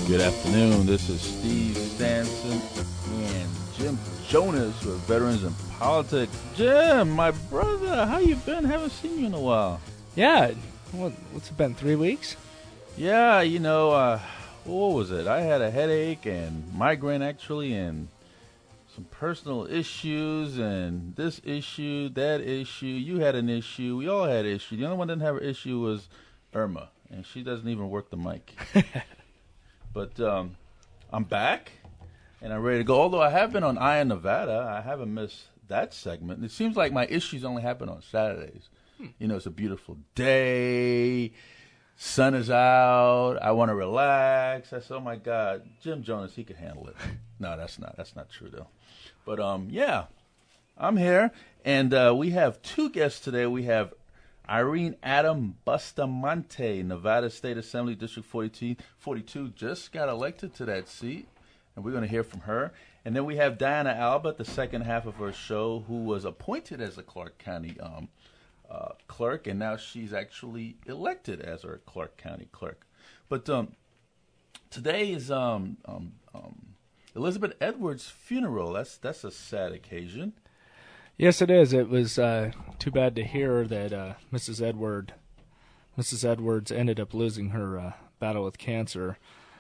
Good afternoon. This is Steve Stanson and Jim Jonas with Veterans in Politics. Jim, my brother, how you been? Haven't seen you in a while. Yeah. What's it been, 3 weeks? Yeah, what was it? I had a headache and migraine, actually, and some personal issues, and this issue, that issue. You had an issue. We all had an issue. The only one that didn't have an issue was Irma, and she doesn't even work the mic. But I'm back, and I'm ready to go. Although I have been on Eye in Nevada, I haven't missed that segment. It seems like my issues only happen on Saturdays. You know, it's a beautiful day. Sun is out. I want to relax. I said, oh, my God, Jim Jonas, he could handle it. No, that's not true, though. But, yeah, I'm here, and we have two guests today. We have Irene Bustamante, Nevada State Assembly District 42, just got elected to that seat, and we're going to hear from her. And then we have Diana Alba, the second half of her show, who was appointed as a Clark County clerk, and now she's actually elected as our Clark County clerk. But today is Elizabeth Edwards' funeral. That's a sad occasion. Yes, it is. It was too bad to hear that Mrs. Edwards ended up losing her battle with cancer.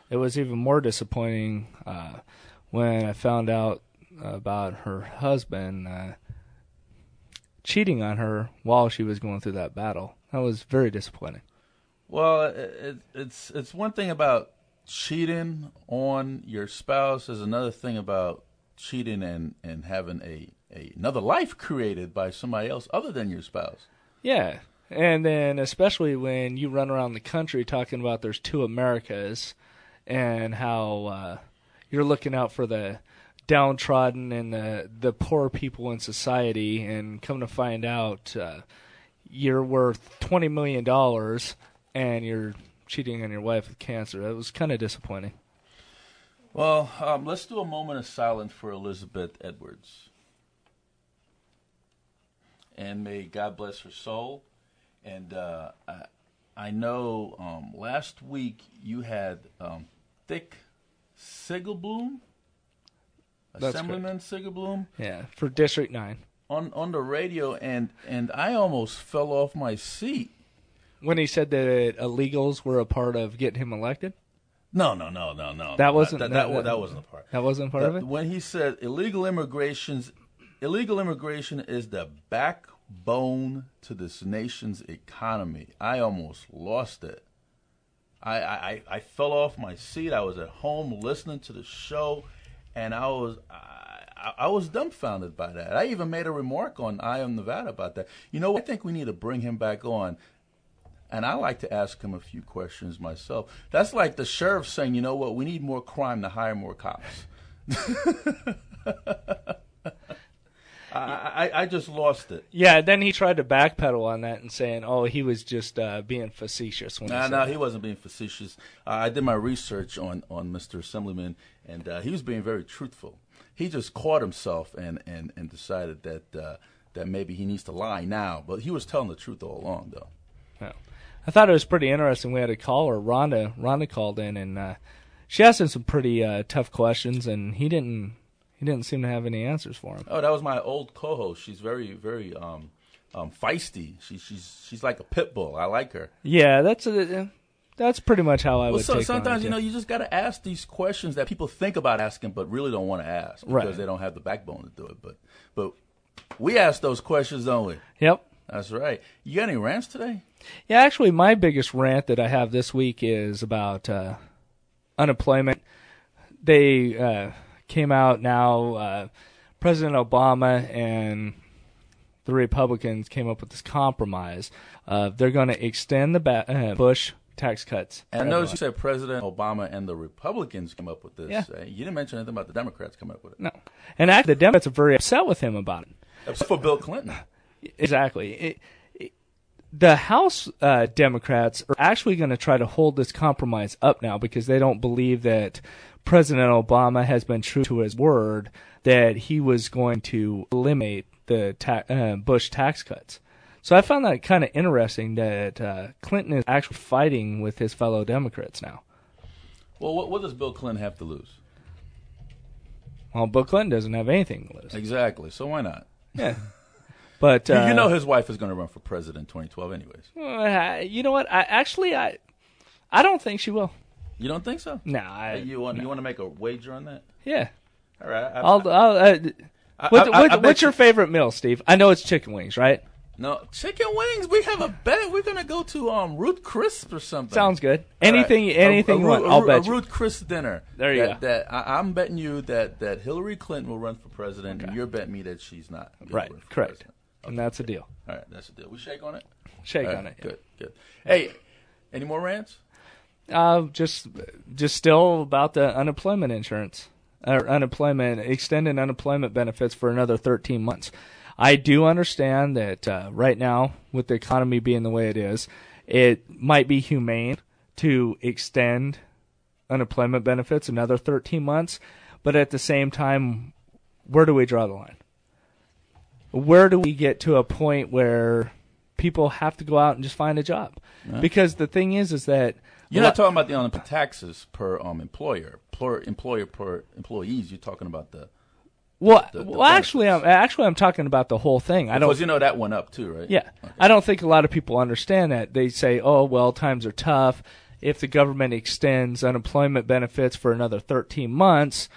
It was even more disappointing when I found out about her husband cheating on her while she was going through that battle. That was very disappointing. Well, it's one thing about cheating on your spouse. There's another thing about cheating and having another life created by somebody else other than your spouse. Yeah, and then especially when you run around the country talking about there's two Americas and how you're looking out for the downtrodden and the poor people in society, and come to find out you're worth $20 million and you're cheating on your wife with cancer. It was kind of disappointing. Well, let's do a moment of silence for Elizabeth Edwards. And may God bless her soul. And I know last week you had Thick Sigelblum, Assemblyman Sigelblum. Yeah, for District 9. On the radio, and I almost fell off my seat. When he said that illegals were a part of getting him elected? No. That wasn't that wasn't a part. That wasn't part of it? When he said illegal immigration is the backbone to this nation's economy, I almost lost it. I fell off my seat. I was at home listening to the show, and I was dumbfounded by that. I even made a remark on I Am Nevada about that. You know, I think we need to bring him back on. And I like to ask him a few questions myself. That's like the sheriff saying, you know what, we need more crime to hire more cops. I just lost it. Yeah, then he tried to backpedal on that and saying, oh, he was just being facetious. No, he wasn't being facetious. I did my research on Mr. Assemblyman, and he was being very truthful. He just caught himself and decided that maybe he needs to lie now. But he was telling the truth all along, though. Yeah. I thought it was pretty interesting. We had a caller, Rhonda called in, and she asked him some pretty tough questions, and he didn't seem to have any answers for him. Oh, that was my old co-host. She's very, very feisty. She's like a pit bull. I like her. Yeah, that's pretty much how I would take it. Sometimes, you just got to ask these questions that people think about asking but really don't want to ask because they don't have the backbone to do it. But we ask those questions, don't we? Yep. That's right. You got any rants today? Yeah, actually, my biggest rant that I have this week is about unemployment. They came out now, President Obama and the Republicans came up with this compromise. They're going to extend the Bush tax cuts. And I noticed you said President Obama and the Republicans came up with this. Yeah. You didn't mention anything about the Democrats coming up with it. No. And actually, the Democrats are very upset with him about it. Except for Bill Clinton. Exactly. The House Democrats are actually going to try to hold this compromise up now because they don't believe that President Obama has been true to his word that he was going to eliminate the Bush tax cuts. So I found that kind of interesting that Clinton is actually fighting with his fellow Democrats now. Well, what does Bill Clinton have to lose? Well, Bill Clinton doesn't have anything to lose. Exactly. So why not? Yeah. But you know his wife is going to run for president in 2012 anyways. You know what? I don't think she will. You don't think so? No. You want to make a wager on that? Yeah. All right. What's your favorite meal, Steve? I know it's chicken wings, right? No, chicken wings. We have a bet. We're gonna go to Root Crisp or something. Sounds good. Anything you want, I'll bet you. A Root Crisp dinner. There you go. I'm betting you that Hillary Clinton will run for president, and you're betting me that she's not. Right. Correct. Okay. And that's a deal. All right, that's a deal. We shake on it. Shake on it. Good. Hey, any more rants? Just still about the unemployment insurance or extended unemployment benefits for another 13 months. I do understand that right now, with the economy being the way it is, it might be humane to extend unemployment benefits another 13 months, but at the same time, where do we draw the line? Where do we get to a point where people have to go out and just find a job? Right. Because the thing is that you're not talking about the taxes per employer, per employees. You're talking about the actually, I'm talking about the whole thing. Because that went up too, right? Yeah, okay. I don't think a lot of people understand that. They say, "Oh, well, times are tough. If the government extends unemployment benefits for another 13 months,"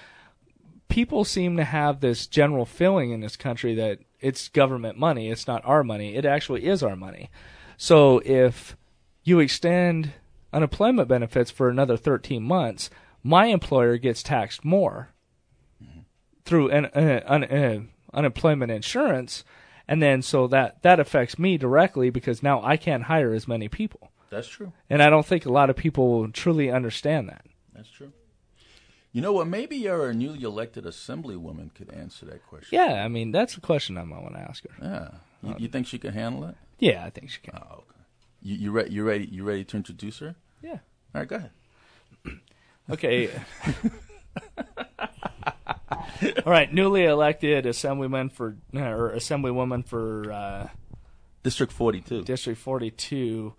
people seem to have this general feeling in this country that it's government money. It's not our money. It actually is our money. So if you extend unemployment benefits for another 13 months, my employer gets taxed more through unemployment insurance, and then so that affects me directly because now I can't hire as many people. That's true. And I don't think a lot of people truly understand that. That's true. You know what? Maybe your newly elected assemblywoman could answer that question. Yeah, I mean, that's a question I might want to ask her. Yeah. You think she can handle it? Yeah, I think she can. Oh, okay. You ready to introduce her? Yeah. All right, go ahead. Okay. All right, newly elected assemblywoman for District 42. District 42,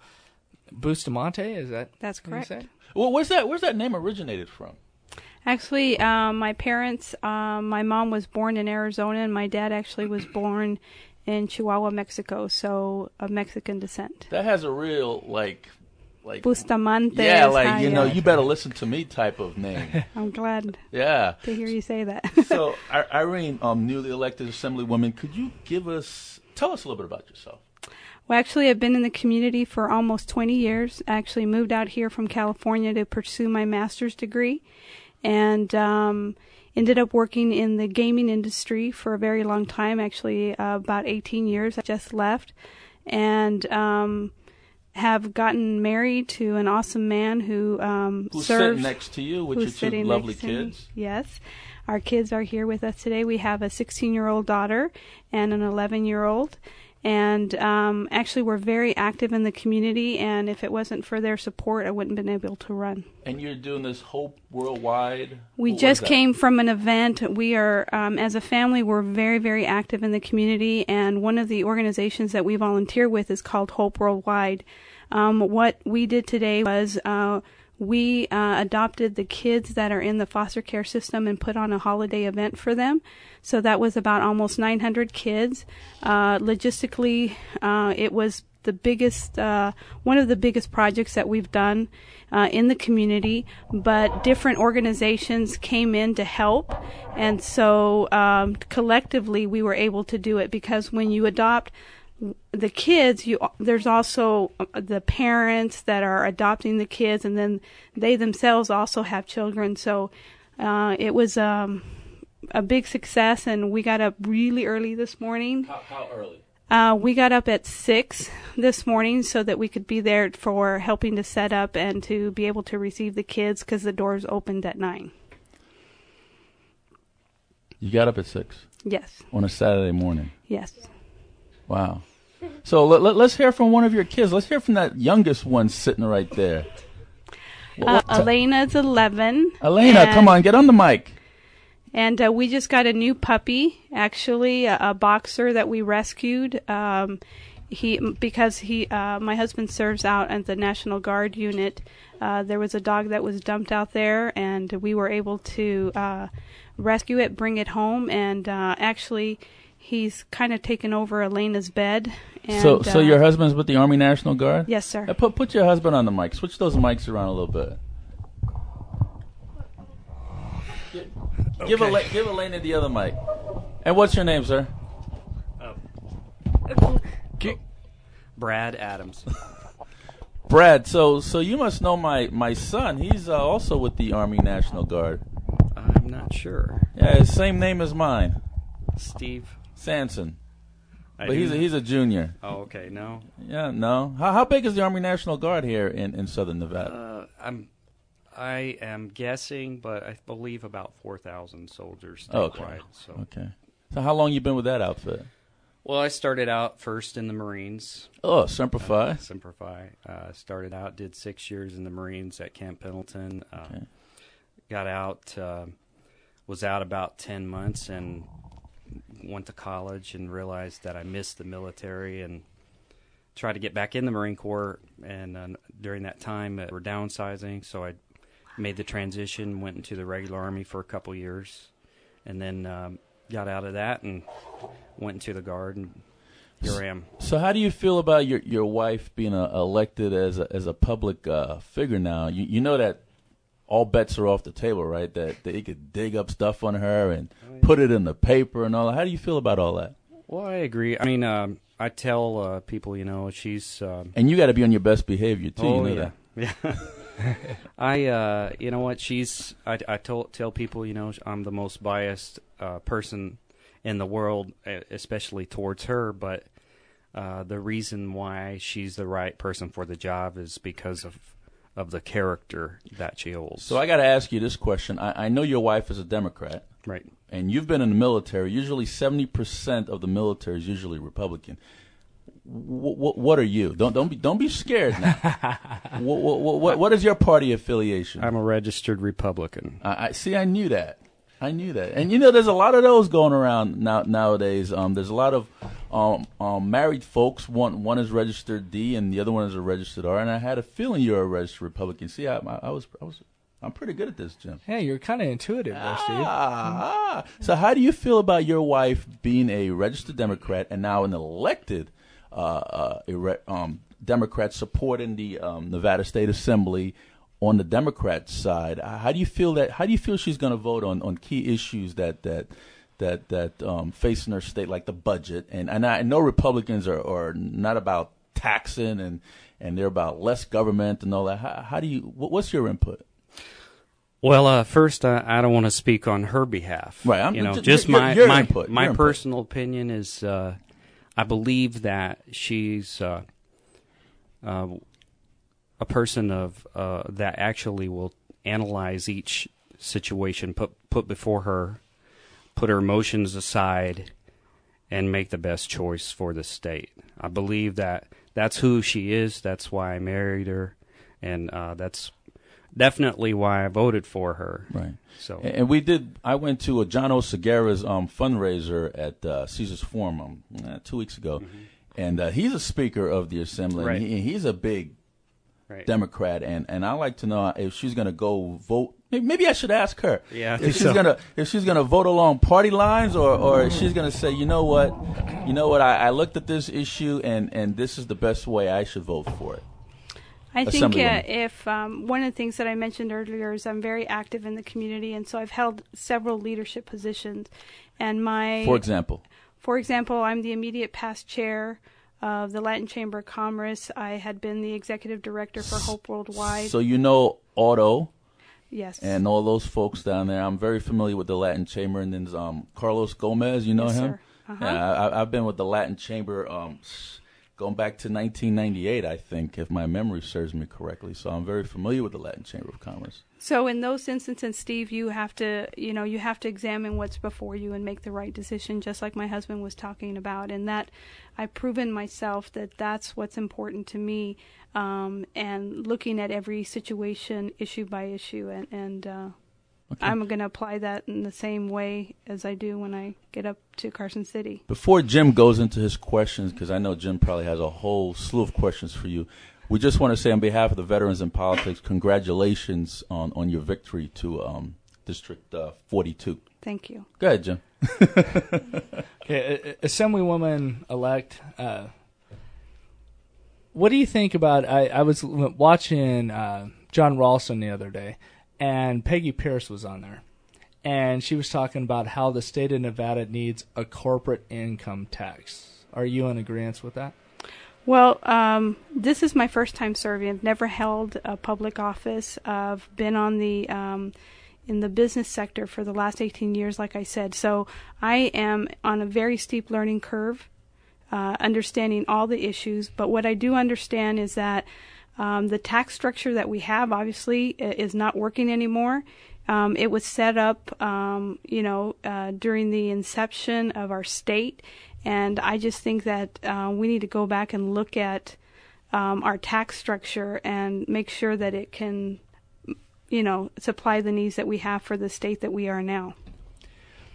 Bustamante, is that? That's correct. Well, where's that name originated from? Actually, my parents, my mom was born in Arizona, and my dad actually was born in Chihuahua, Mexico, so of Mexican descent. That has a real like Bustamante. Yeah, you better listen to me type of name. I'm glad. Yeah. To hear you say that. So, Irene, newly elected assemblywoman, could you tell us a little bit about yourself? Well, actually, I've been in the community for almost 20 years. I actually moved out here from California to pursue my master's degree, and ended up working in the gaming industry for a very long time, actually about 18 years. I just left, and have gotten married to an awesome man who's sitting next to you with your two lovely kids. Yes. Our kids are here with us today. We have a 16-year-old daughter and an 11-year-old. And actually, we're very active in the community, and if it wasn't for their support, I wouldn't have been able to run. And you're doing this Hope Worldwide? We just came from an event. We are, as a family, we're very, very active in the community, and one of the organizations that we volunteer with is called Hope Worldwide. What we did today was we adopted the kids that are in the foster care system and put on a holiday event for them. So that was about almost 900 kids. Logistically, it was the biggest, one of the biggest projects that we've done in the community, but different organizations came in to help, and so collectively we were able to do it, because when you adopt the kids, there's also the parents that are adopting the kids, and then they themselves also have children. So it was a big success, and we got up really early this morning. How early? We got up at 6 this morning so that we could be there for helping to set up and to be able to receive the kids, because the doors opened at 9. You got up at 6? Yes. On a Saturday morning? Yes. Wow. So let's hear from one of your kids. Let's hear from that youngest one sitting right there. Elena's 11. Elena, come on, get on the mic. And we just got a new puppy, actually, a boxer that we rescued. My husband serves out at the National Guard unit. There was a dog that was dumped out there, and we were able to rescue it, bring it home, and actually he's kind of taken over Elena's bed. And, so your husband's with the Army National Guard? Yes, sir. Put your husband on the mic. Switch those mics around a little bit. Give Elena the other mic. And what's your name, sir? Brad Adams. Brad, so you must know my son. He's also with the Army National Guard. I'm not sure. Yeah, his same name as mine. Steve Sanson. But he's a junior. Oh, okay. No. Yeah, no. How big is the Army National Guard here in Southern Nevada? I am guessing, but I believe about 4,000 soldiers Oh, statewide. Okay. So how long you been with that outfit? Well, I started out first in the Marines. Oh, Semper Fi. Semper Fi. Started out, did 6 years in the Marines at Camp Pendleton. Okay. Got out, was out about 10 months and went to college and realized that I missed the military and tried to get back in the Marine Corps. And during that time, we're downsizing, so I made the transition, went into the regular Army for a couple years, and then got out of that and went into the Guard, and here I am. So how do you feel about your wife being elected as a public figure now? You know that all bets are off the table, right? That they could dig up stuff on her and put it in the paper and all that. How do you feel about all that? Well, I agree. I mean, I tell people, she's... and you got to be on your best behavior, too. Oh, you know yeah. that. You know what, I tell people, I'm the most biased person in the world, especially towards her, but the reason why she's the right person for the job is because of the character that she holds. So I got to ask you this question. I know your wife is a Democrat. Right. And you've been in the military. Usually 70% of the military is usually Republican. What are you? Don't be scared now. What is your party affiliation? I'm a registered Republican. I see. I knew that. And there's a lot of those going around nowadays. There's a lot of married folks. One is registered D, and the other one is a registered R. And I had a feeling you're a registered Republican. See, I'm pretty good at this, Jim. Yeah, you're kind of intuitive, there, Steve. So how do you feel about your wife being a registered Democrat and now an elected Democrat supporting the Nevada State Assembly on the Democrat side? How do you feel she's going to vote on key issues that facing her state, like the budget? And I know Republicans are not about taxing and they're about less government and all that. What's your input? Well, first, I don't want to speak on her behalf. Right. Your input. My personal opinion is I believe that she's a person of that actually will analyze each situation, put before her, put her emotions aside, and make the best choice for the state. I believe that that's who she is. That's why I married her, and that's definitely why I voted for her. Right. So, and I went to a John O. Segura's fundraiser at Caesar's Forum 2 weeks ago, and he's a speaker of the assembly. Right. And he's a big Democrat, and I like to know if she's going to go vote. Maybe I should ask her. Yeah, if she's gonna vote along party lines, or if she's gonna say, you know what, I looked at this issue, and this is the best way I should vote for it. I think if one of the things that I mentioned earlier is I'm very active in the community, and so I've held several leadership positions. And For example, I'm the immediate past chair of the Latin Chamber of Commerce. I had been the executive director for Hope Worldwide. So you know Otto. Yes. And all those folks down there. I'm very familiar with the Latin Chamber. And then Carlos Gomez, you know yes, him? Sir. Uh-huh. Yeah, I've been with the Latin Chamber going back to 1998, I think, if my memory serves me correctly. So I'm very familiar with the Latin Chamber of Commerce. So in those instances, Steve, you have to examine what's before you and make the right decision, just like my husband was talking about. And that I've proven myself that that's what's important to me, and looking at every situation issue by issue. And Okay. I'm going to apply that in the same way as I do when I get up to Carson City. Before Jim goes into his questions, because I know Jim probably has a whole slew of questions for you, we just want to say on behalf of the Veterans in Politics, congratulations on your victory to District 42. Thank you. Go ahead, Jim. Okay, Assemblywoman-elect, what do you think about, I was watching John Ralston the other day, and Peggy Pierce was on there, and she was talking about how the state of Nevada needs a corporate income tax. Are you in agreement with that? Well, this is my first time serving. I've never held a public office. I've been on the in the business sector for the last 18 years, like I said. So I am on a very steep learning curve, understanding all the issues. But what I do understand is that the tax structure that we have, obviously, is not working anymore. It was set up, during the inception of our state. And I just think that we need to go back and look at our tax structure and make sure that it can, supply the needs that we have for the state that we are now.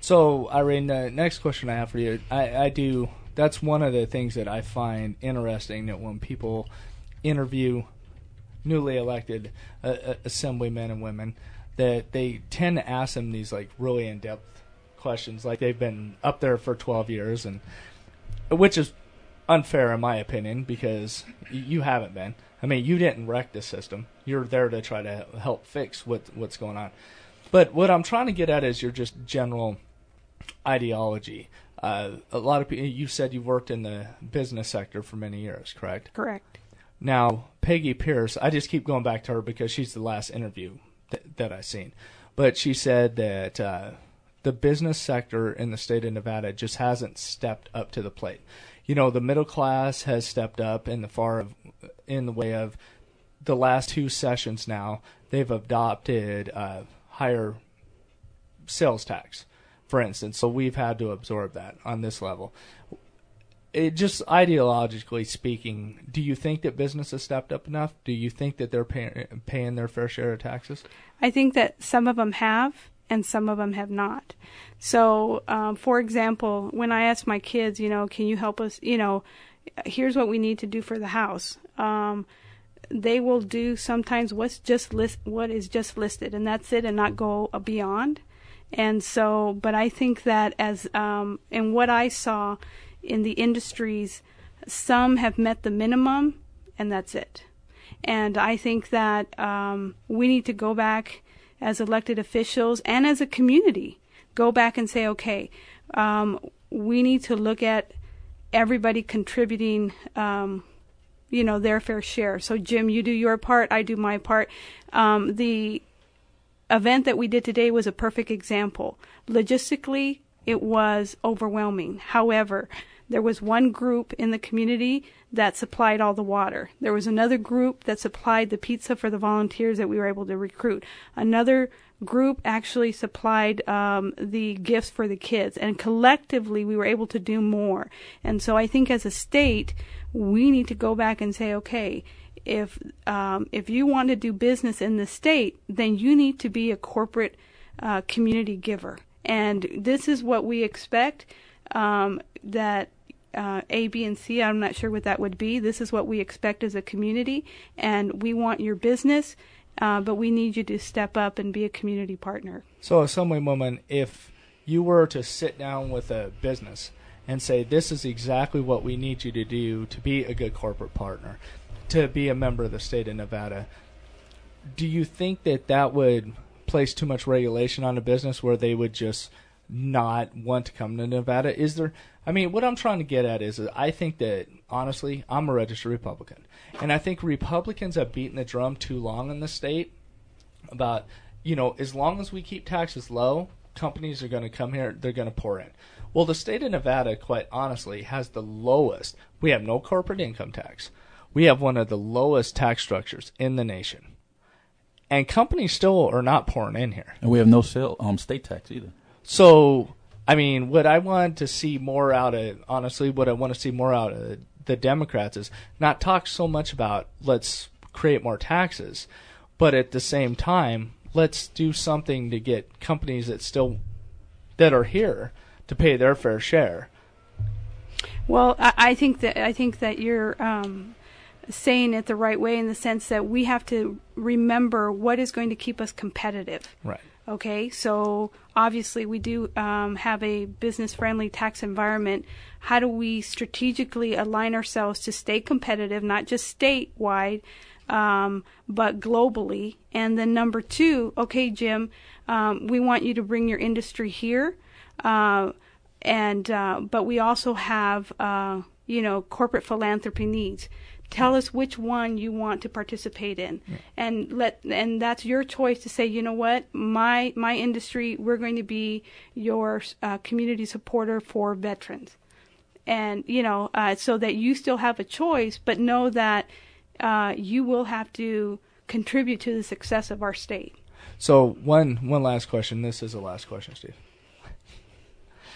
So, Irene, the next question I have for you, I do, that's one of the things that I find interesting, that when people interview newly elected assemblymen and women, that they tend to ask them these like really in-depth questions, like they've been up there for 12 years, and which is unfair in my opinion, because you haven't been. I mean, you didn't wreck the system. You're there to try to help fix what's going on. But what I'm trying to get at is your just general ideology. A lot of people, you said you've worked in the business sector for many years, correct? Correct. Now, Peggy Pierce, I just keep going back to her because she's the last interview that I've seen. But she said that the business sector in the state of Nevada just hasn't stepped up to the plate. The middle class has stepped up in the way of the last two sessions now. They've adopted higher sales tax, for instance. So we've had to absorb that on this level. It just ideologically speaking, do you think that business has stepped up enough? Do you think that they're paying their fair share of taxes? I think that some of them have and some of them have not. So, for example, when I ask my kids, can you help us, here's what we need to do for the house. They will do sometimes what is just listed, and that's it, and not go beyond. And so, but I think that as in what I saw in the industries, some have met the minimum, and that's it. And I think that we need to go back as elected officials and as a community, go back and say, okay, we need to look at everybody contributing, their fair share. So, Jim, you do your part, I do my part. The event that we did today was a perfect example. Logistically, it was overwhelming. However, there was one group in the community that supplied all the water. There was another group that supplied the pizza for the volunteers that we were able to recruit. Another group actually supplied the gifts for the kids. And collectively, we were able to do more. And so I think as a state, we need to go back and say, okay, if you want to do business in the state, then you need to be a corporate community giver. And this is what we expect, that A, B, and C, I'm not sure what that would be. This is what we expect as a community, and we want your business, but we need you to step up and be a community partner. So, Assemblywoman, if you were to sit down with a business and say, this is exactly what we need you to do to be a good corporate partner, to be a member of the state of Nevada, do you think that would place too much regulation on a business where they would just not want to come to Nevada? Is there, what I'm trying to get at is I think that, honestly, I'm a registered Republican. And I think Republicans have beaten the drum too long in the state about, as long as we keep taxes low, companies are going to come here, they're going to pour in. Well, the state of Nevada, quite honestly, has the lowest. We have no corporate income tax. We have one of the lowest tax structures in the nation. And companies still are not pouring in here. And we have no state tax either. So, what I want to see more out of, honestly, what I want to see more out of the Democrats is not talk so much about let's create more taxes, but at the same time, let's do something to get companies that are here to pay their fair share. Well, I think that you're saying it the right way, in the sense that we have to remember what is going to keep us competitive. Right. Okay, so obviously we do have a business-friendly tax environment. How do we strategically align ourselves to stay competitive, not just statewide, but globally? And then number two, okay, Jim, we want you to bring your industry here, but we also have corporate philanthropy needs. Tell us which one you want to participate in, and that's your choice to say, you know what, my industry, we're going to be your community supporter for veterans, and so that you still have a choice, but know that you will have to contribute to the success of our state. So one last question. This is the last question, Steve.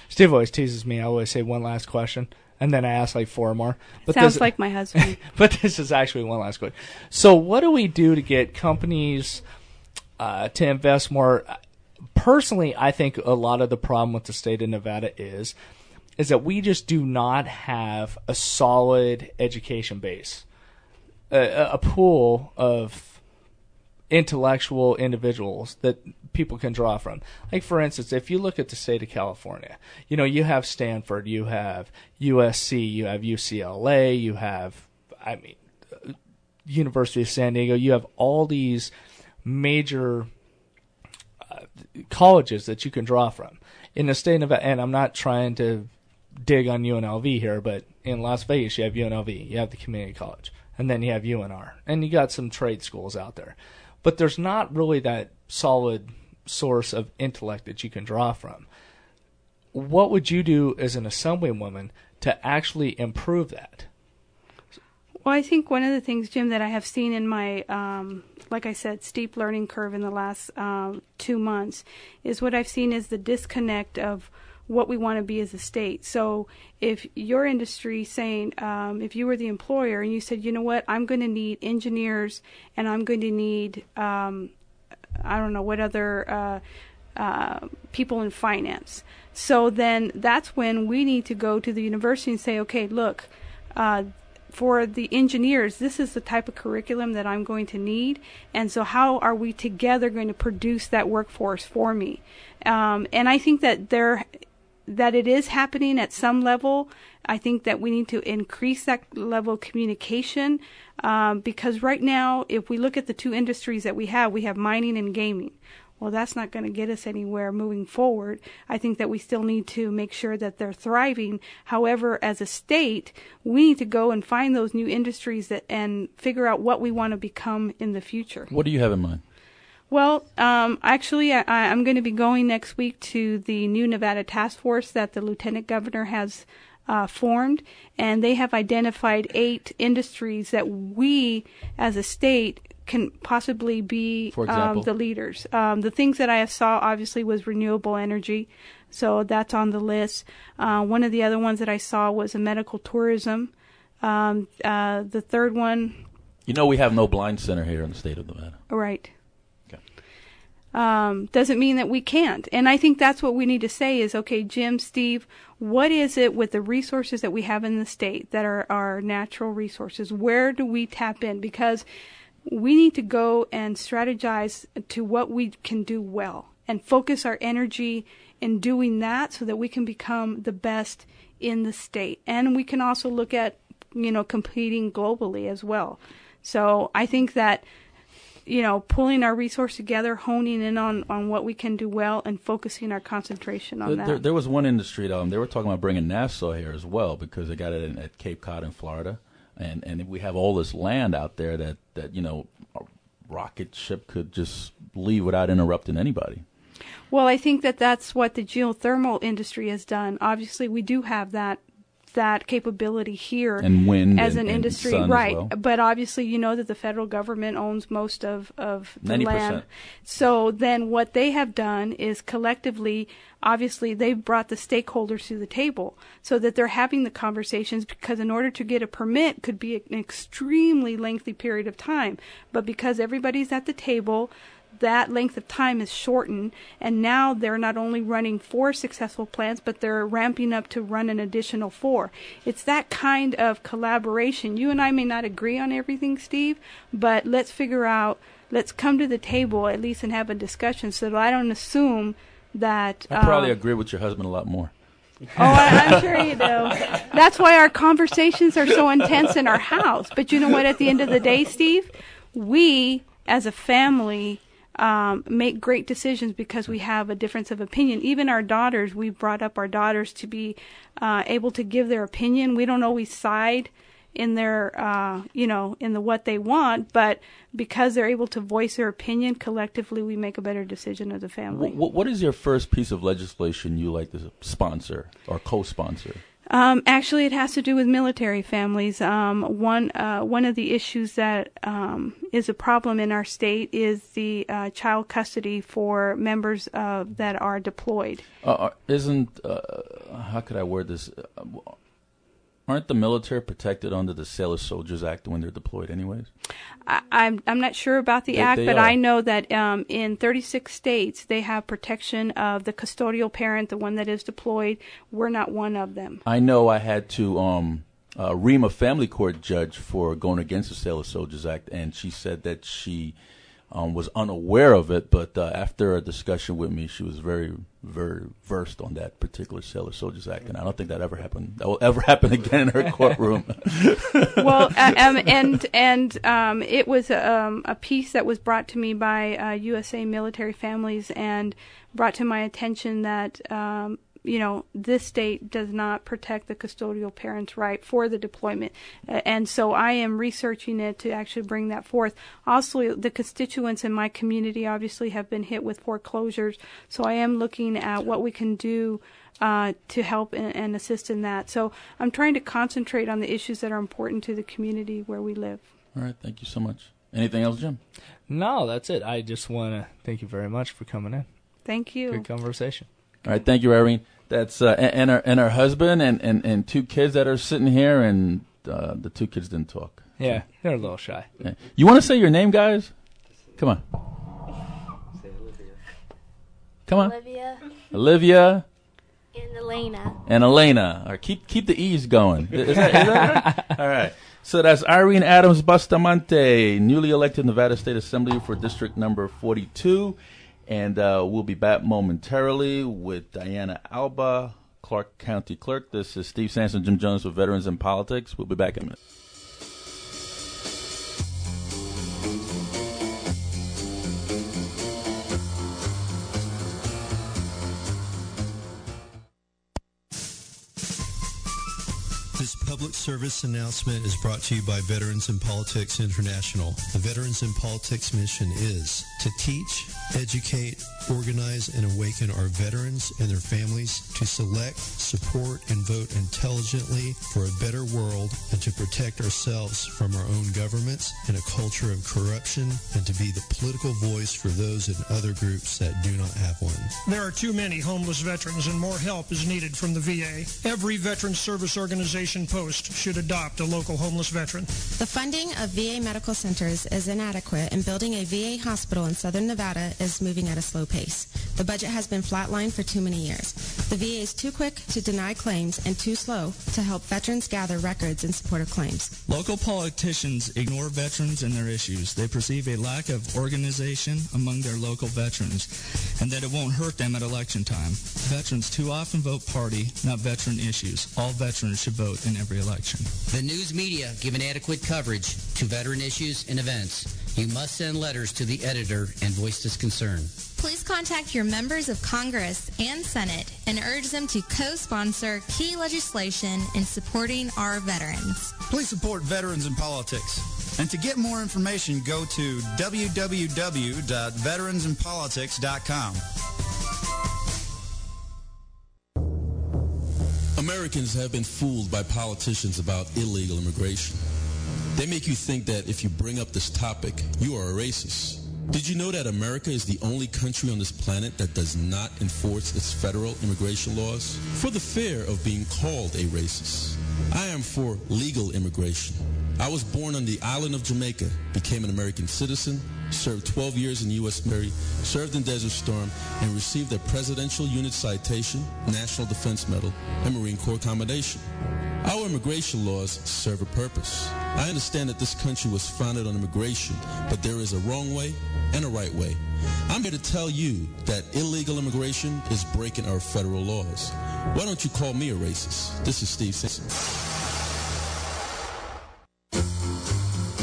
Steve always teases me. I always say one last question, and then I ask like four more. But Sounds like my husband. But this is actually one last question. So what do we do to get companies to invest more? Personally, I think a lot of the problem with the state of Nevada is that we just do not have a solid education base, a pool of intellectual individuals that people can draw from. Like, for instance, if you look at the state of California, you have Stanford, you have USC, you have UCLA, you have, University of San Diego, you have all these major colleges that you can draw from. In the state of Nevada, and I'm not trying to dig on UNLV here, but in Las Vegas, you have UNLV, you have the community college, and then you have UNR, and you got some trade schools out there. But there's not really that solid source of intellect that you can draw from. What would you do as an assemblywoman to actually improve that? Well, I think one of the things, Jim, that I have seen in my, like I said, steep learning curve in the last 2 months is what I've seen is the disconnect of what we want to be as a state. So if your industry saying, if you were the employer and you said, you know what, I'm going to need engineers and I'm going to need, I don't know, what other people in finance. So then that's when we need to go to the university and say, okay, look, for the engineers, this is the type of curriculum that I'm going to need. And so how are we together going to produce that workforce for me? And I think that it is happening at some level. I think that we need to increase that level of communication because right now, if we look at the two industries that we have mining and gaming. Well, that's not going to get us anywhere moving forward. I think that we still need to make sure that they're thriving. However, as a state, we need to go and find those new industries and figure out what we want to become in the future. What do you have in mind? Well, actually, I'm going to be going next week to the new Nevada task force that the Lieutenant Governor has formed, and they have identified 8 industries that we, as a state, can possibly be the leaders. The things that I saw, obviously, was renewable energy, so that's on the list. One of the other ones that I saw was a medical tourism. The third one... we have no blind center here in the state of Nevada. Right. Doesn't mean that we can't. And I think that's what we need to say is, okay, Jim, Steve, what is it with the resources that we have in the state that are our natural resources? Where do we tap in? Because we need to go and strategize to what we can do well and focus our energy in doing that so that we can become the best in the state. And we can also look at, competing globally as well. So I think that pulling our resources together, honing in on what we can do well, and focusing our concentration on that. There was one industry, they were talking about bringing NASA here as well because they got it at Cape Cod in Florida. And we have all this land out there that a rocket ship could just leave without interrupting anybody. Well, I think that's what the geothermal industry has done. Obviously, we do have that capability here and wind as an and industry, sun right? As well. But obviously, you know that the federal government owns most of the 90%. land. So then, what they have done is collectively, obviously, they've brought the stakeholders to the table so that they're having the conversations. Because in order to get a permit, could be an extremely lengthy period of time. But because everybody's at the table, that length of time is shortened, and now they're not only running 4 successful plants, but they're ramping up to run an additional 4. It's that kind of collaboration. You and I may not agree on everything, Steve, but let's come to the table at least and have a discussion, so that I don't assume that... I probably agree with your husband a lot more. I'm sure you do. That's why our conversations are so intense in our house. But you know what? At the end of the day, Steve, we, as a family... make great decisions because we have a difference of opinion. Even our daughters, we've brought up our daughters to be able to give their opinion. We don't always side in their, in the what they want, but because they're able to voice their opinion, collectively we make a better decision as a family. What is your first piece of legislation you like to sponsor or co-sponsor? Actually, it has to do with military families. One of the issues that is a problem in our state is the child custody for members that are deployed. How could I word this? Aren't the military protected under the Sailor Soldiers Act when they're deployed anyways? I'm not sure about the act, but I know that in 36 states they have protection of the custodial parent, the one that is deployed. We're not one of them. I know I had to ream a family court judge for going against the Sailor Soldiers Act, and she said that she was unaware of it, but after a discussion with me, she was very, very versed on that particular Sailor Soldiers Act, and I don't think that will ever happen again in her courtroom. Well, it was a piece that was brought to me by USA Military Families and brought to my attention that this state does not protect the custodial parent's right for the deployment. And so I am researching it to actually bring that forth. Also, the constituents in my community obviously have been hit with foreclosures, so I am looking at what we can do to help and assist in that. So I'm trying to concentrate on the issues that are important to the community where we live. All right, thank you so much. Anything else, Jim? No, that's it. I just want to thank you very much for coming in. Thank you. Good conversation. All right, thank you, Irene. That's and her husband and 2 kids that are sitting here, and the 2 kids didn't talk. Yeah, they're a little shy. Yeah. You want to say your name, guys? Come on. Say Olivia. Come on. Olivia. Olivia. And Elena. All right, keep the E's going. Is that right? All right. So that's Irene Adams Bustamante, newly elected Nevada State Assembly for District Number 42. And we'll be back momentarily with Diana Alba, Clark County Clerk. This is Steve Sanson, Jim Jones with Veterans in Politics. We'll be back in a minute. This public service announcement is brought to you by Veterans in Politics International. The Veterans in Politics mission is to teach, educate, organize, and awaken our veterans and their families to select, support, and vote intelligently for a better world, and to protect ourselves from our own governments and a culture of corruption, and to be the political voice for those in other groups that do not have one. There are too many homeless veterans, and more help is needed from the VA. Every veteran service organization post should adopt a local homeless veteran. The funding of VA medical centers is inadequate, and building a VA hospital in southern Nevada is moving at a slow pace. The budget has been flatlined for too many years. The VA is too quick to deny claims and too slow to help veterans gather records in support of claims. Local politicians ignore veterans and their issues. They perceive a lack of organization among their local veterans, and that it won't hurt them at election time. Veterans too often vote party, not veteran issues. All veterans should vote in every election. The news media give inadequate coverage to veteran issues and events. You must send letters to the editor and voice this concern. Please contact your members of Congress and Senate and urge them to co-sponsor key legislation in supporting our veterans. Please support Veterans in Politics. And to get more information, go to www.veteransinpolitics.com. Americans have been fooled by politicians about illegal immigration. They make you think that if you bring up this topic, you are a racist. Did you know that America is the only country on this planet that does not enforce its federal immigration laws? For the fear of being called a racist. I am for legal immigration. I was born on the island of Jamaica, became an American citizen, served 12 years in the U.S. Military, served in Desert Storm, and received a Presidential Unit Citation, National Defense Medal, and Marine Corps Commendation. Our immigration laws serve a purpose. I understand that this country was founded on immigration, but there is a wrong way and a right way. I'm here to tell you that illegal immigration is breaking our federal laws. Why don't you call me a racist? This is Steve Simpson.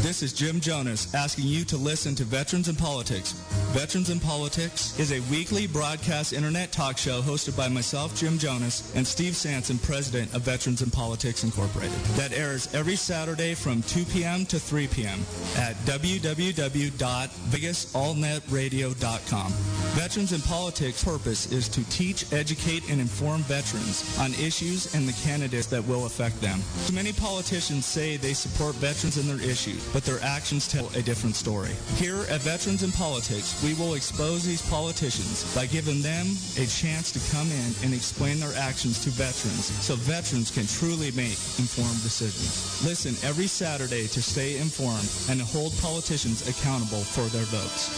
This is Jim Jonas asking you to listen to Veterans in Politics. Veterans in Politics is a weekly broadcast internet talk show hosted by myself, Jim Jonas, and Steve Sanson, president of Veterans in Politics Incorporated, that airs every Saturday from 2 p.m. to 3 p.m. at www.vegasallnetradio.com. Veterans in Politics' purpose is to teach, educate, and inform veterans on issues and the candidates that will affect them. Too many politicians say they support veterans and their issues, but their actions tell a different story. Here at Veterans in Politics, we will expose these politicians by giving them a chance to come in and explain their actions to veterans so veterans can truly make informed decisions. Listen every Saturday to stay informed and to hold politicians accountable for their votes.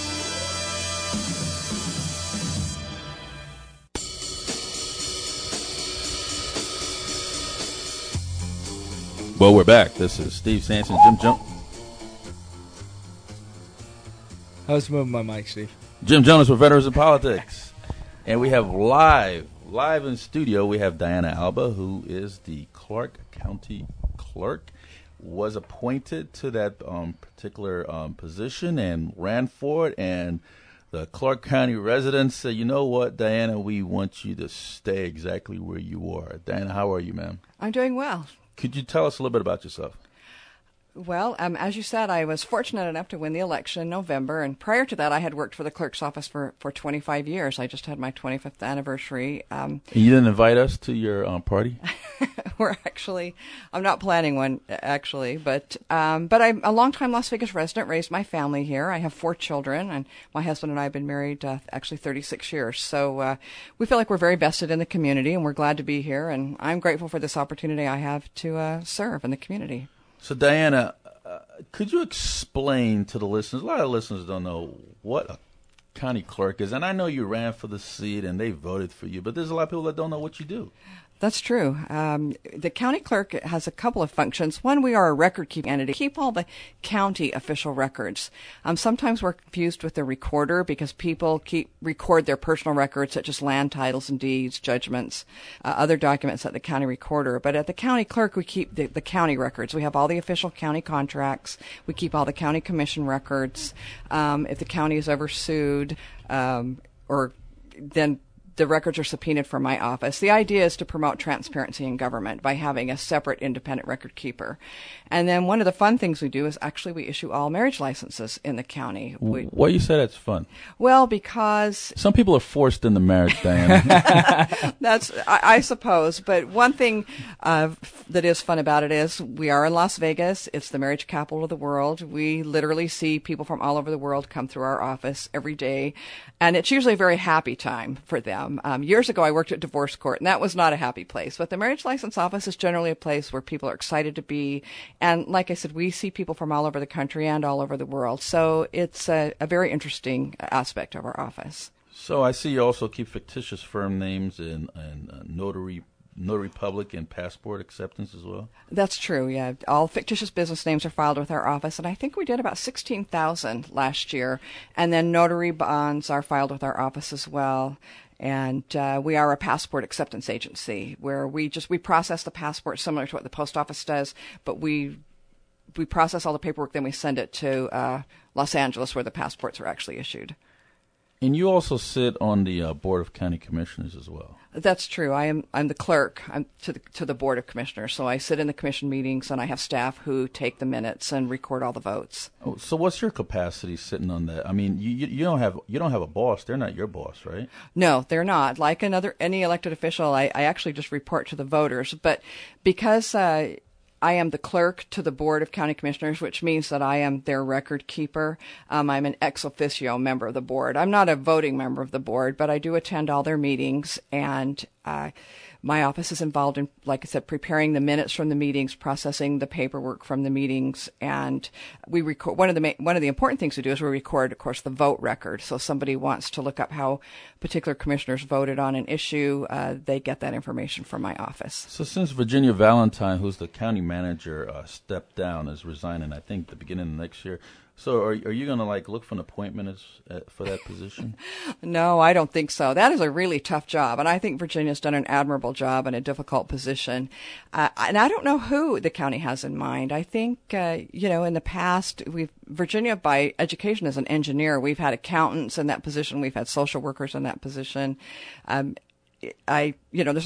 Well, we're back. This is Steve Sanson, Jim Jonas. I was moving my mic, Steve. Jim Jonas with Veterans in Politics. And we have live in studio, we have Diana Alba, who is the Clark County Clerk, was appointed to that particular position and ran for it. And the Clark County residents said, you know what, Diana, we want you to stay exactly where you are. Diana, how are you, ma'am? I'm doing well. Could you tell us a little bit about yourself? Well, as you said, I was fortunate enough to win the election in November, and prior to that, I had worked for the clerk's office for 25 years. I just had my 25th anniversary. And you didn't invite us to your party? I'm not planning one, actually, but I'm a longtime Las Vegas resident, raised my family here. I have 4 children, and my husband and I have been married, 36 years. So we feel like we're very vested in the community, and we're glad to be here, and I'm grateful for this opportunity I have to serve in the community. So, Diana, could you explain to the listeners, a lot of listeners don't know what a county clerk is, and I know you ran for the seat and they voted for you, but there's a lot of people that don't know what you do. That's true. The county clerk has a couple of functions. One, we are a record-keeping entity. We keep all the county official records. Sometimes we're confused with the recorder because people record their personal records, such as land titles and deeds, judgments, other documents at the county recorder. But at the county clerk, we keep the county records. We have all the official county contracts. We keep all the county commission records. If the county is ever sued, or then the records are subpoenaed from my office. The idea is to promote transparency in government by having a separate independent record keeper. And then one of the fun things we do is actually we issue all marriage licenses in the county. Why you say that's fun? Well, because some people are forced into marriage, Diana. That's, I suppose. But one thing that is fun about it is we are in Las Vegas. It's the marriage capital of the world. We literally see people from all over the world come through our office every day. And it's usually a very happy time for them. Years ago, I worked at divorce court, and that was not a happy place. But the marriage license office is generally a place where people are excited to be. And like I said, we see people from all over the country and all over the world. So it's a very interesting aspect of our office. So I see you also keep fictitious firm names and notary public and passport acceptance as well? That's true, yeah. All fictitious business names are filed with our office, and I think we did about 16,000 last year. And then notary bonds are filed with our office as well. And we are a passport acceptance agency where we process the passport similar to what the post office does, but we process all the paperwork, then we send it to Los Angeles where the passports are actually issued. And you also sit on the Board of County Commissioners as well. That's true. I'm the clerk. I'm to the Board of Commissioners. So I sit in the commission meetings, and I have staff who take the minutes and record all the votes. Oh, so what's your capacity sitting on that? I mean, you don't have a boss. They're not your boss, right? No, they're not. Like any elected official, I actually just report to the voters. But because I am the clerk to the Board of County Commissioners, which means that I am their record keeper. I'm an ex officio member of the board. I'm not a voting member of the board, but I do attend all their meetings. And My office is involved in, like I said, preparing the minutes from the meetings, processing the paperwork from the meetings, and we record. One of the important things we do is we record, of course, the vote record. So if somebody wants to look up how particular commissioners voted on an issue, they get that information from my office. So since Virginia Valentine, who's the county manager, stepped down, is resigning, I think, the beginning of next year. So are you going to look for an appointment for that position? No, I don't think so. That is a really tough job, and I think Virginia's done an admirable job in a difficult position. And I don't know who the county has in mind. I think, in the past, Virginia, by education, is an engineer. We've had accountants in that position. We've had social workers in that position. There's a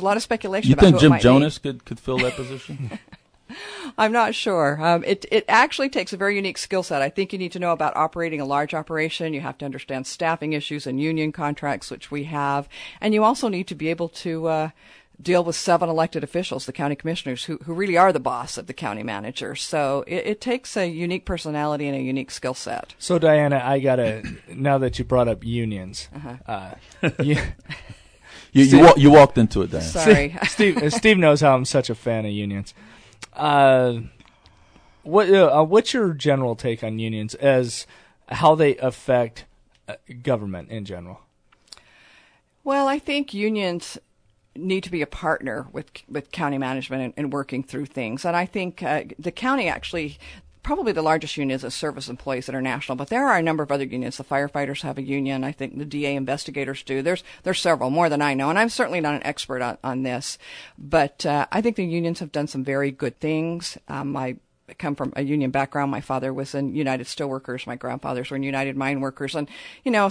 lot of speculation. You about think who Jim Jonas could fill that position? I'm not sure. It actually takes a very unique skill set. I think you need to know about operating a large operation. You have to understand staffing issues and union contracts, which we have. And you also need to be able to deal with 7 elected officials, the county commissioners, who really are the boss of the county manager. So it takes a unique personality and a unique skill set. So, Diana, now that you brought up unions, you walked into it, Diana. Sorry. Steve knows how I'm such a fan of unions. What's your general take on unions as how they affect government in general? Well, I think unions need to be a partner with county management and working through things. And I think the county actually, probably the largest union is Service Employees International, but there are a number of other unions. The firefighters have a union. I think the DA investigators do. There's several, more than I know, and I'm certainly not an expert on this. But I think the unions have done some very good things. I come from a union background. My father was in United Steelworkers. My grandfathers were in United Mine Workers. And,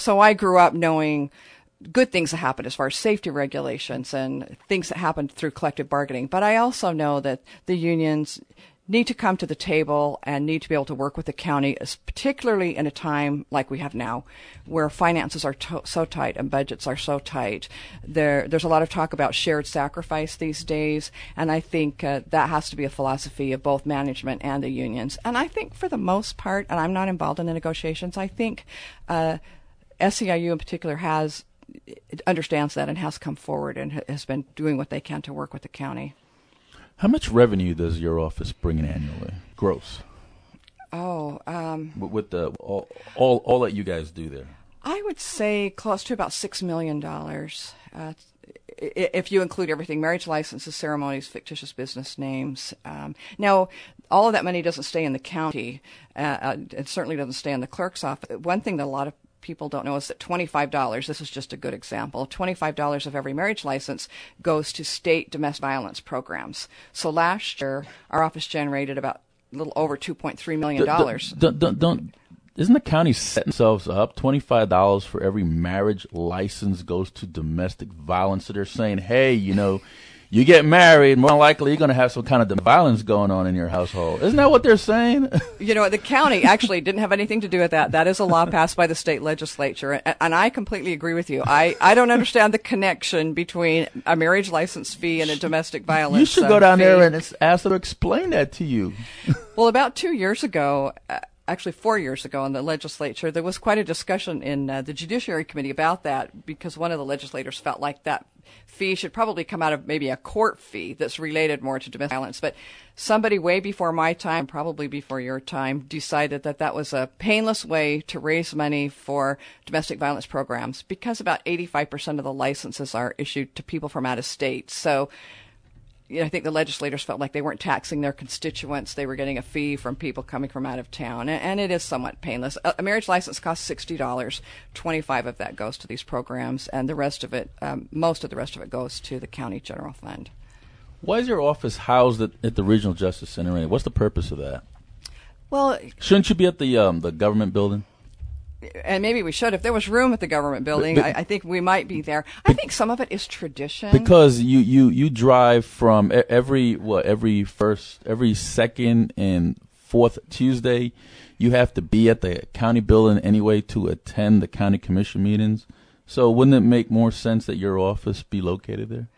so I grew up knowing good things that happen as far as safety regulations and things that happened through collective bargaining. But I also know that the unions need to come to the table and need to be able to work with the county, particularly in a time like we have now, where finances are so tight and budgets are so tight. There's a lot of talk about shared sacrifice these days, and I think that has to be a philosophy of both management and the unions. And I think for the most part, and I'm not involved in the negotiations, I think SEIU in particular understands that and has come forward and has been doing what they can to work with the county. How much revenue does your office bring in annually, gross? With all that you guys do there, I would say close to about $6 million. If you include everything: marriage licenses, ceremonies, fictitious business names. Now, all of that money doesn't stay in the county. It certainly doesn't stay in the clerk's office. One thing that a lot of people don't know is that $25, this is just a good example, $25 of every marriage license goes to state domestic violence programs. So last year, our office generated about a little over $2.3 million. Isn't the county setting themselves up? $25 for every marriage license goes to domestic violence. So they're saying, hey, you get married, more likely you're going to have some kind of violence going on in your household. Isn't that what they're saying? The county actually didn't have anything to do with that. That is a law passed by the state legislature, and I completely agree with you. I don't understand the connection between a marriage license fee and a domestic violence. You should go down there and ask them to explain that to you. Well, about 2 years ago, actually 4 years ago in the legislature, there was quite a discussion in the Judiciary Committee about that, because one of the legislators felt like that fee should probably come out of maybe a court fee that's related more to domestic violence. But somebody way before my time, probably before your time, decided that was a painless way to raise money for domestic violence programs, because about 85% of the licenses are issued to people from out of state. So I think the legislators felt like they weren't taxing their constituents. They were getting a fee from people coming from out of town. And it is somewhat painless. A marriage license costs $60. $25 of that goes to these programs, and the rest of it, most of the rest of it goes to the county general fund. Why is your office housed at the Regional Justice Center? What's the purpose of that? Well, shouldn't you be at the government building? And maybe we should. If there was room at the government building, I think we might be there. I think some of it is tradition. Because you drive from every second and fourth Tuesday, you have to be at the county building anyway to attend the county commission meetings. So wouldn't it make more sense that your office be located there?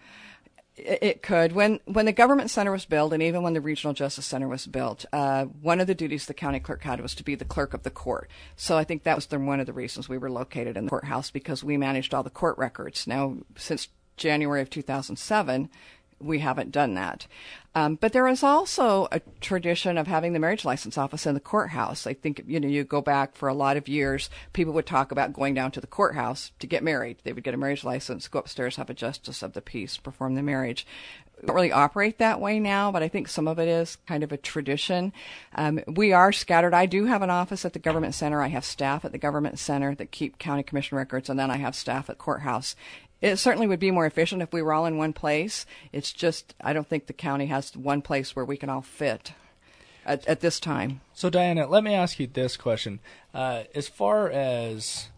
It could. When the government center was built, and even when the Regional Justice Center was built, one of the duties the county clerk had was to be the clerk of the court. So I think that was one of the reasons we were located in the courthouse, because we managed all the court records. Now, since January of 2007, we haven't done that. But there is also a tradition of having the marriage license office in the courthouse. I think, you go back for a lot of years, people would talk about going down to the courthouse to get married. They would get a marriage license, go upstairs, have a justice of the peace, perform the marriage. We don't really operate that way now, but I think some of it is kind of a tradition. We are scattered. I do have an office at the government center. I have staff at the government center that keep county commission records, and then I have staff at courthouse. It certainly would be more efficient if we were all in one place. It's just, I don't think the county has one place where we can all fit at this time. So, Diana, let me ask you this question. As far as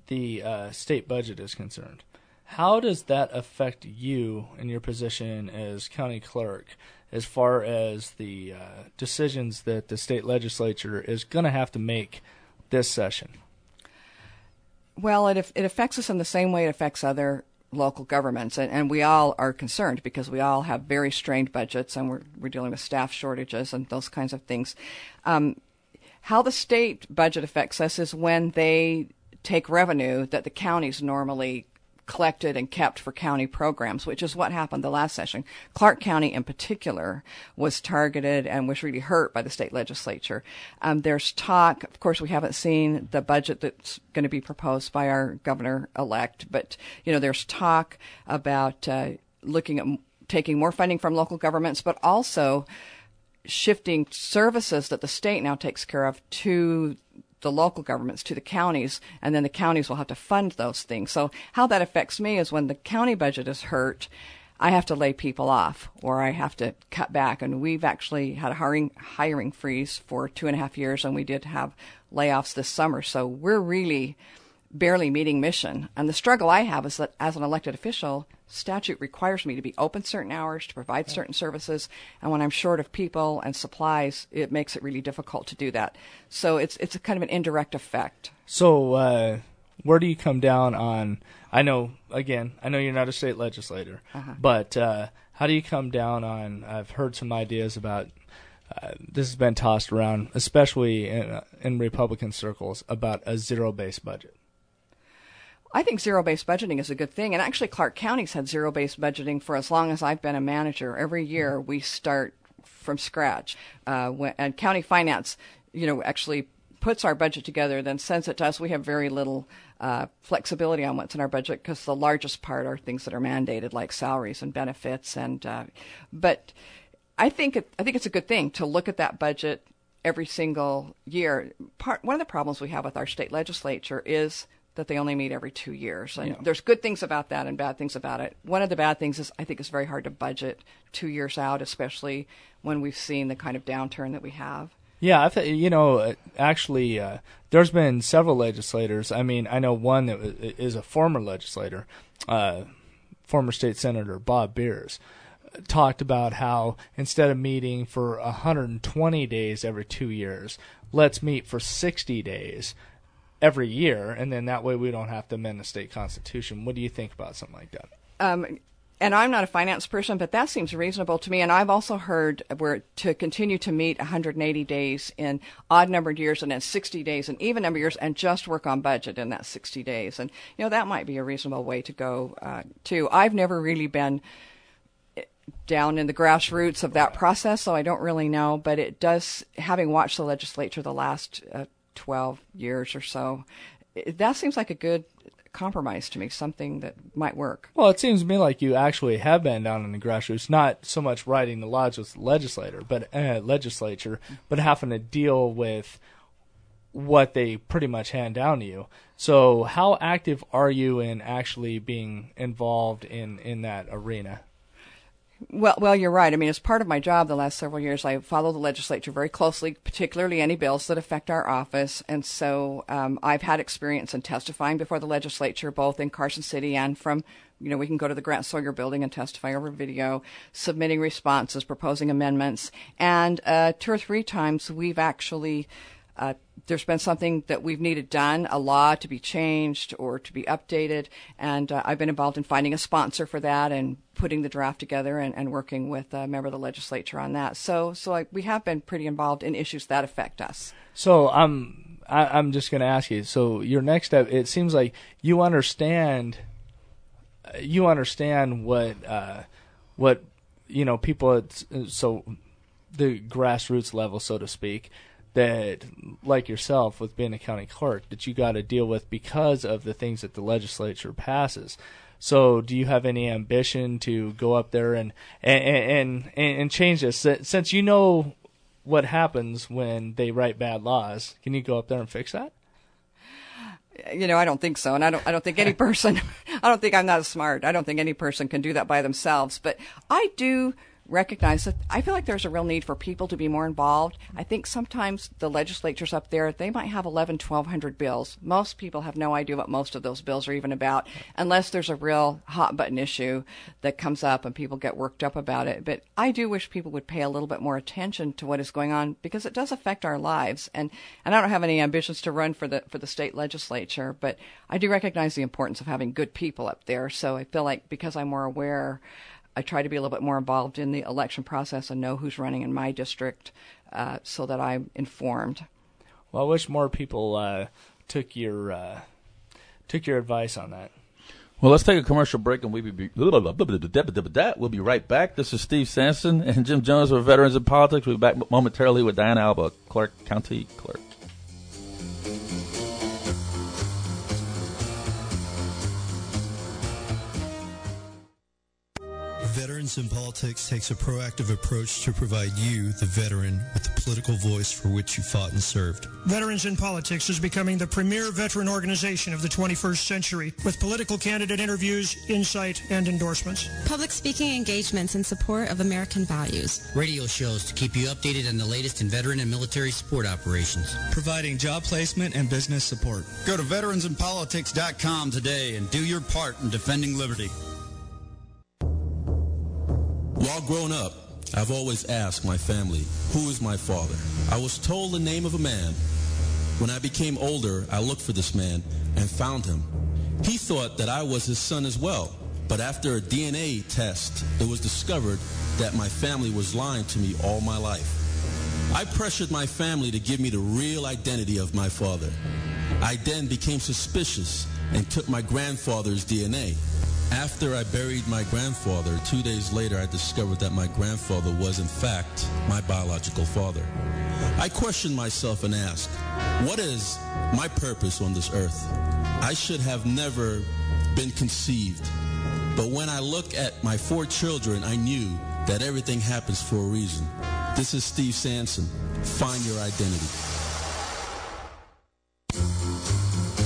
the state budget is concerned, how does that affect you in your position as county clerk as far as the decisions that the state legislature is going to have to make this session? Well, it affects us in the same way it affects other local governments, and we all are concerned because we all have very strained budgets, and we're dealing with staff shortages and those kinds of things. How the state budget affects us is when they take revenue that the counties normally collected and kept for county programs, which is what happened the last session. Clark County in particular was targeted and was really hurt by the state legislature. There's talk, of course, we haven't seen the budget that's going to be proposed by our governor-elect, but there's talk about looking at taking more funding from local governments, but also shifting services that the state now takes care of to the local governments, to the counties, and then the counties will have to fund those things. So how that affects me is when the county budget is hurt, I have to lay people off or I have to cut back. And we've actually had a hiring freeze for 2.5 years, and we did have layoffs this summer. So we're really barely meeting mission. And the struggle I have is that as an elected official, statute requires me to be open certain hours to provide certain services, and when I'm short of people and supplies, it makes it really difficult to do that. So it's a kind of an indirect effect. So where do you come down on, I know you're not a state legislator, but how do you come down on, I've heard some ideas about, this has been tossed around, especially in Republican circles, about a zero-based budget. I think zero-based budgeting is a good thing. And actually, Clark County's had zero-based budgeting for as long as I've been a manager. Every year we start from scratch. And county finance, actually puts our budget together, then sends it to us. We have very little flexibility on what's in our budget because the largest part are things that are mandated, like salaries and benefits. But I think it's a good thing to look at that budget every single year. One of the problems we have with our state legislature is that they only meet every 2 years. And there's good things about that and bad things about it. One of the bad things is I think it's very hard to budget 2 years out, especially when we've seen the kind of downturn that we have. Yeah, actually, there's been several legislators. I mean, I know one that is a former legislator, former state senator Bob Beers, talked about how instead of meeting for 120 days every 2 years, let's meet for 60 days every year, and then that way we don't have to amend the state constitution. What do you think about something like that? And I'm not a finance person, but that seems reasonable to me. And I've also heard where to continue to meet 180 days in odd-numbered years and then 60 days in even-numbered years and just work on budget in that 60 days. And, that might be a reasonable way to go, too. I've never really been down in the grassroots of that process, so I don't really know. But it does, having watched the legislature the last 12 years or so, that seems like a good compromise to me, something that might work. Well, it seems to me like you actually have been down in the grassroots, not so much writing the laws with the legislature, but having to deal with what they pretty much hand down to you. So how active are you in actually being involved in that arena? Well, you're right. I mean, as part of my job the last several years, I follow the legislature very closely, particularly any bills that affect our office. And so I've had experience in testifying before the legislature, both in Carson City and from, we can go to the Grant Sawyer building and testify over video, submitting responses, proposing amendments. And 2 or 3 times we've actually there's been something that we've needed done, a law to be changed or to be updated, and I've been involved in finding a sponsor for that and putting the draft together and working with a member of the legislature on that. So we have been pretty involved in issues that affect us. So I'm just going to ask you, so your next step, it seems like you understand you understand what people so the grassroots level, so to speak, that like yourself with being a county clerk, that you got to deal with because of the things that the legislature passes. So do you have any ambition to go up there and change this? Since you know what happens when they write bad laws, can you go up there and fix that? I don't think so, and I don't think any person. I don't think I'm not smart. I don't think any person can do that by themselves. But I do recognize that I feel like there's a real need for people to be more involved. I think sometimes the legislatures up there, they might have 1,200 bills. Most people have no idea what most of those bills are even about, unless there's a real hot button issue that comes up and people get worked up about it. But I do wish people would pay a little bit more attention to what is going on, because it does affect our lives. And I don't have any ambitions to run for the state legislature, but I do recognize the importance of having good people up there. So I feel like because I'm more aware, I try to be a little bit more involved in the election process and know who's running in my district, so that I'm informed. Well, I wish more people took your advice on that. Well, let's take a commercial break, and we'll be right back. This is Steve Sampson and Jim Jones of Veterans in Politics. We'll be back momentarily with Diana Alba, Clerk, County Clerk. Veterans in Politics takes a proactive approach to provide you, the veteran, with the political voice for which you fought and served. Veterans in Politics is becoming the premier veteran organization of the 21st century, with political candidate interviews, insight, and endorsements. Public speaking engagements in support of American values. Radio shows to keep you updated on the latest in veteran and military support operations. Providing job placement and business support. Go to veteransinpolitics.com today and do your part in defending liberty. While growing up, I've always asked my family, who is my father? I was told the name of a man. When I became older, I looked for this man and found him. He thought that I was his son as well, but after a DNA test, it was discovered that my family was lying to me all my life. I pressured my family to give me the real identity of my father. I then became suspicious and took my grandfather's DNA. After I buried my grandfather, 2 days later I discovered that my grandfather was in fact my biological father. I questioned myself and asked, what is my purpose on this earth? I should have never been conceived. But when I look at my 4 children, I knew that everything happens for a reason. This is Steve Sampson. Find your identity.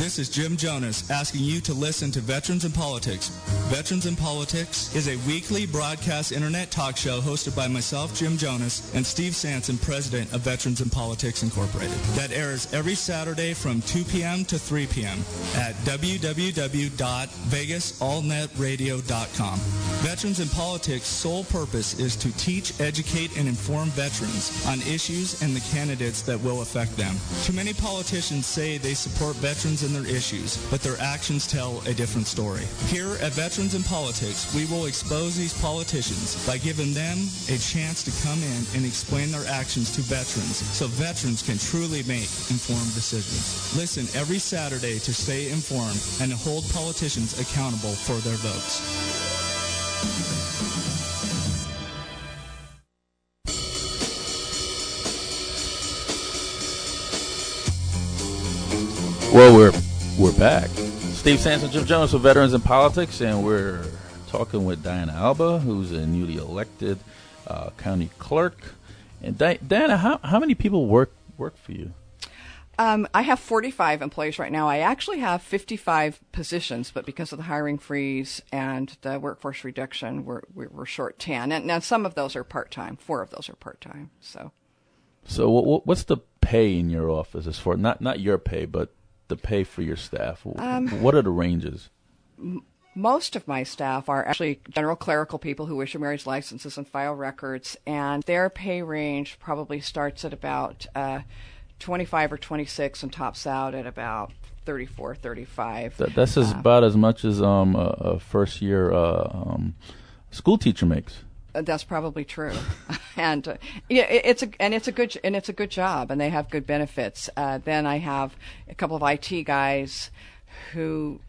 This is Jim Jonas asking you to listen to Veterans in Politics. Veterans in Politics is a weekly broadcast internet talk show hosted by myself, Jim Jonas, and Steve Sampson, president of Veterans in Politics Incorporated. That airs every Saturday from 2 p.m. to 3 p.m. at www.vegasallnetradio.com. Veterans in Politics' sole purpose is to teach, educate, and inform veterans on issues and the candidates that will affect them. Too many politicians say they support veterans and their issues, but their actions tell a different story. Here at Veterans in Politics, we will expose these politicians by giving them a chance to come in and explain their actions to veterans so veterans can truly make informed decisions. Listen every Saturday to stay informed and to hold politicians accountable for their votes. Well, we're back. Steve Sampson, Jim Jones of Veterans in Politics, and we're talking with Diana Alba, who's a newly elected county clerk. And Diana, how many people work for you? I have 45 employees right now. I actually have 55 positions, but because of the hiring freeze and the workforce reduction, we're short 10. And now some of those are part-time. 4 of those are part-time. So what's the pay in your office as far not your pay, but the pay for your staff? What are the ranges? Most of my staff are actually general clerical people who issue marriage licenses and file records, and their pay range probably starts at about 25 or 26 and tops out at about 34, 35. That's about as much as a first-year school teacher makes. That's probably true, and it's a good job, and they have good benefits. Then I have a couple of IT guys who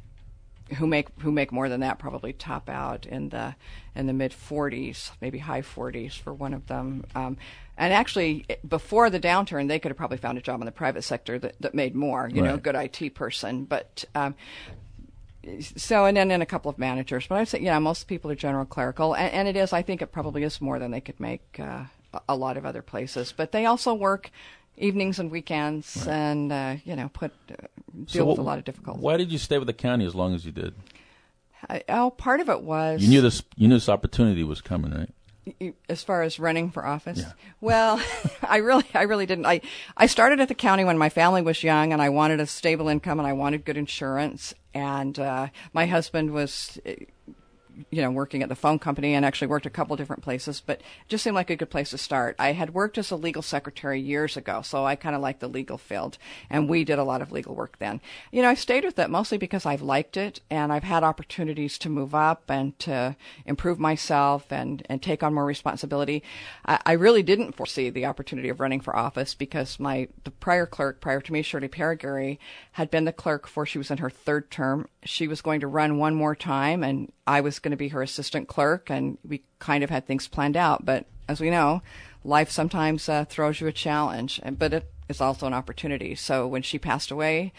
who make more than that probably top out in the mid 40s, maybe high 40s for one of them. And actually, before the downturn, they could have probably found a job in the private sector that made more, you know, a good IT person. But so, and then a couple of managers. But I'd say, yeah, most people are general clerical. And it is, I think it probably is more than they could make a lot of other places. But they also work evenings and weekends and, you know, deal with a lot of difficulties. Why did you stay with the county as long as you did? Part of it was... You knew this opportunity was coming, right? As far as running for office? Yeah. Well, I really didn't. I started at the county when my family was young, and I wanted a stable income, and I wanted good insurance. And my husband was, you know, working at the phone company and actually worked a couple different places, but it just seemed like a good place to start. I had worked as a legal secretary years ago, so I kind of liked the legal field, and we did a lot of legal work then. You know, I stayed with it mostly because I've liked it, and I've had opportunities to move up and to improve myself and take on more responsibility. I really didn't foresee the opportunity of running for office because the prior clerk, prior to me, Shirley Paragary, had been the clerk before she was in her third term. She was going to run one more time, and I was going to be her assistant clerk, and we kind of had things planned out. But as we know, life sometimes throws you a challenge, but it is also an opportunity. So when she passed away,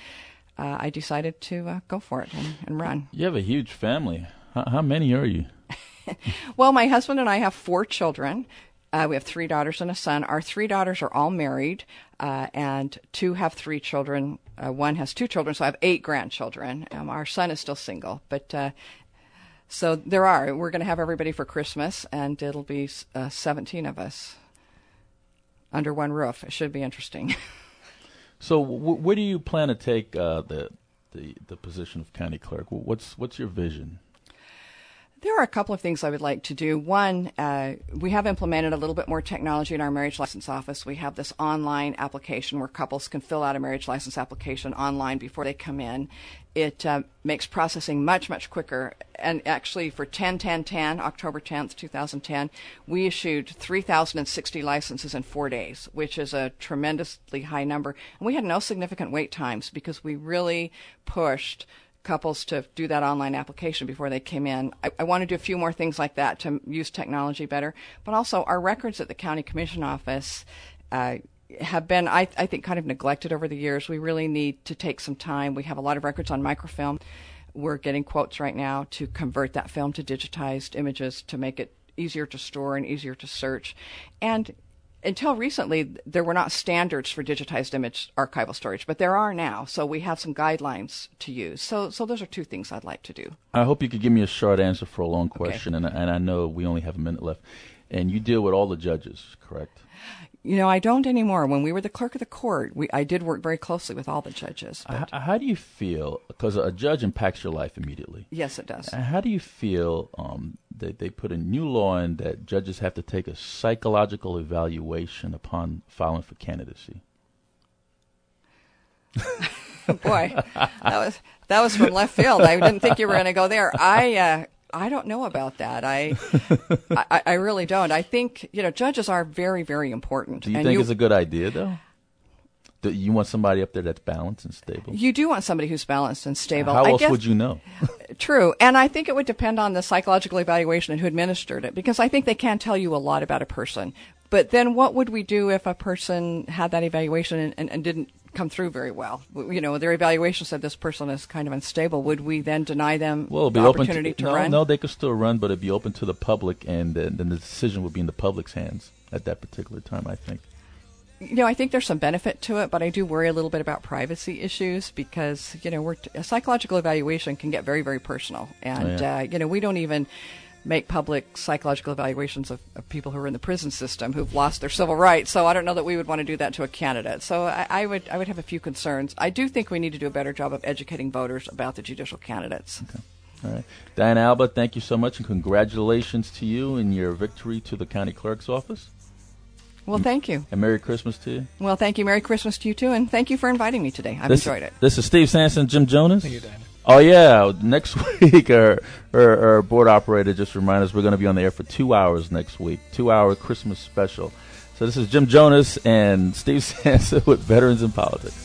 I decided to go for it and run. You have a huge family. How many are you? Well, my husband and I have 4 children. We have 3 daughters and a son. Our 3 daughters are all married, and 2 have 3 children. 1 has 2 children, so I have 8 grandchildren. Our son is still single, but so we're going to have everybody for Christmas, and it'll be 17 of us under one roof. It should be interesting. So where do you plan to take the position of county clerk? What's your vision? There are a couple of things I would like to do. One, we have implemented a little bit more technology in our marriage license office. We have this online application where couples can fill out a marriage license application online before they come in. It makes processing much, much quicker. And actually, for October 10th, 2010, we issued 3,060 licenses in 4 days, which is a tremendously high number. And we had no significant wait times because we really pushed couples to do that online application before they came in. I want to do a few more things like that to use technology better. But also, our records at the County Commission Office have been, I think, kind of neglected over the years. We really need to take some time. We have a lot of records on microfilm. We're getting quotes right now to convert that film to digitized images to make it easier to store and easier to search. And until recently, there were not standards for digitized image archival storage, but there are now. So we have some guidelines to use. So those are 2 things I'd like to do. I hope you could give me a short answer for a long question, okay. and I know we only have a minute left. And you deal with all the judges, correct? You know, I don't anymore. When we were the clerk of the court, I did work very closely with all the judges. How do you feel? Because a judge impacts your life immediately. Yes, it does. How do you feel that they put a new law in that judges have to take a psychological evaluation upon filing for candidacy? Boy, that was from left field. I didn't think you were going to go there. I don't know about that. I really don't. I think, you know, judges are very, very important. Do you think it's a good idea, though? Do you want somebody up there that's balanced and stable? You do want somebody who's balanced and stable. How else would you know? True. And I think it would depend on the psychological evaluation and who administered it, because I think they can tell you a lot about a person. But then what would we do if a person had that evaluation and didn't come through very well? You know, their evaluation said this person is kind of unstable. Would we then deny them the opportunity to run? No, they could still run, but it'd be open to the public, and then the decision would be in the public's hands at that particular time, I think. You know, I think there's some benefit to it, but I do worry a little bit about privacy issues because, you know, a psychological evaluation can get very, very personal. And, you know, we don't even make public psychological evaluations of people who are in the prison system who've lost their civil rights. So I don't know that we would want to do that to a candidate. So I would have a few concerns. I do think we need to do a better job of educating voters about the judicial candidates. Okay. All right. Diana Alba, thank you so much, and congratulations to you in your victory to the county clerk's office. Well, thank you. And Merry Christmas to you. Well, thank you. Merry Christmas to you, too. And thank you for inviting me today. I've enjoyed it. This is Steve Sanson, Jim Jonas. Thank you, Diana. Oh, yeah. Next week, our board operator just reminded us we're going to be on the air for 2 hours next week, 2-hour Christmas special. So this is Jim Jonas and Steve Sanson with Veterans in Politics.